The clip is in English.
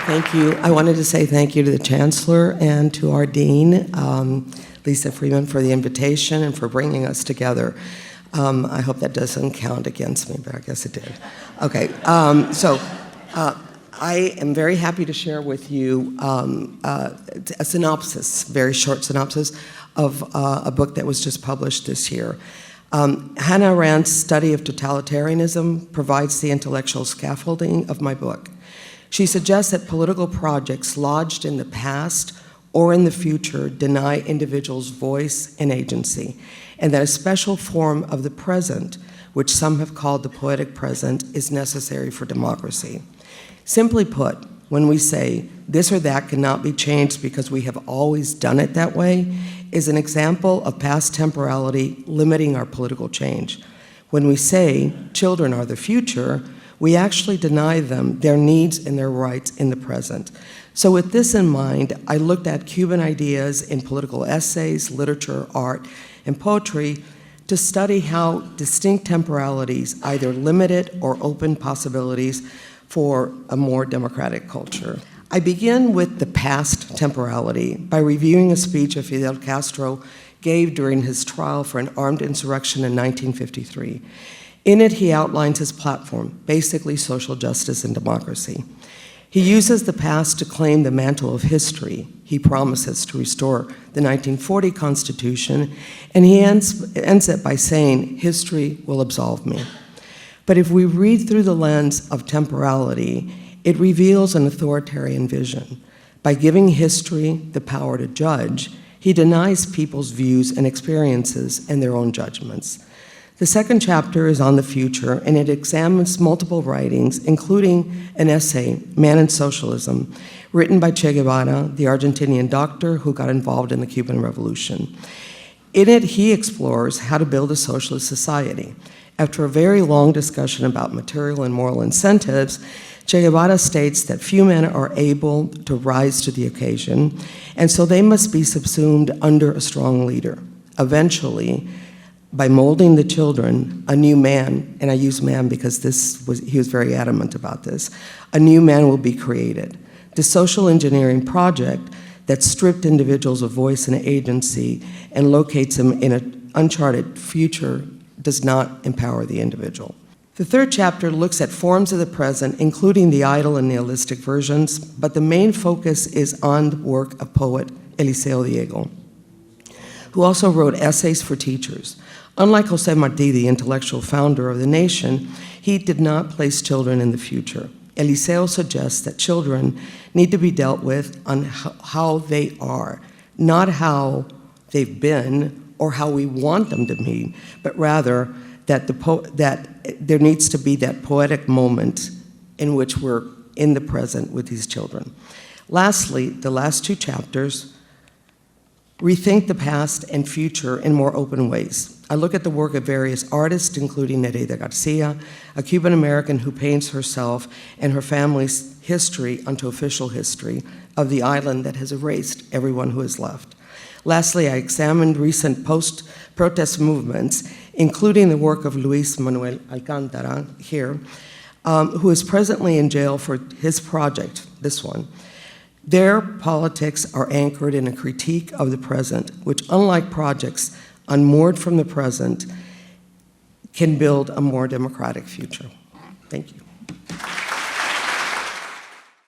Thank you. I wanted to say thank you to the Chancellor and to our Dean, Lisa Freeman, for the invitation and for bringing us together. I hope that doesn't count against me, but I guess it did. Okay, I am very happy to share with you a synopsis, very short synopsis, of a book that was just published this year. Hannah Arendt's study of totalitarianism provides the intellectual scaffolding of my book. She suggests that political projects lodged in the past or in the future deny individuals voice and agency, and that a special form of the present, which some have called the poetic present, is necessary for democracy. Simply put, when we say this or that cannot be changed because we have always done it that way, is an example of past temporality limiting our political change. When we say children are the future, we actually deny them their needs and their rights in the present. So with this in mind, I looked at Cuban ideas in political essays, literature, art, and poetry to study how distinct temporalities either limited or opened possibilities for a more democratic culture. I begin with the past temporality by reviewing a speech that Fidel Castro gave during his trial for an armed insurrection in 1953. In it, he outlines his platform, basically social justice and democracy. He uses the past to claim the mantle of history. He promises to restore the 1940 Constitution, and he ends it by saying, "History will absolve me." But if we read through the lens of temporality, it reveals an authoritarian vision. By giving history the power to judge, he denies people's views and experiences and their own judgments. The second chapter is on the future, and it examines multiple writings, including an essay, Man and Socialism, written by Che Guevara, the Argentinian doctor who got involved in the Cuban Revolution. In it, he explores how to build a socialist society. After a very long discussion about material and moral incentives, Che Guevara states that few men are able to rise to the occasion, and so they must be subsumed under a strong leader. Eventually, by molding the children, a new man, and I use man because he was very adamant about this, a new man will be created. The social engineering project that stripped individuals of voice and agency and locates them in an uncharted future does not empower the individual. The third chapter looks at forms of the present, including the idle and nihilistic versions, but the main focus is on the work of poet Eliseo Diego, who also wrote essays for teachers. Unlike José Martí, the intellectual founder of the nation, he did not place children in the future. Eliseo suggests that children need to be dealt with on how they are, not how they've been or how we want them to be, but rather that there needs to be that poetic moment in which we're in the present with these children. Lastly, the last two chapters rethink the past and future in more open ways. I look at the work of various artists, including Nereida Garcia, a Cuban American who paints herself and her family's history onto official history of the island that has erased everyone who is left. Lastly, I examined recent post-protest movements, including the work of Luis Manuel Alcántara here, who is presently in jail for his project, this one. Their politics are anchored in a critique of the present, which, unlike projects unmoored from the present, can build a more democratic future. Thank you.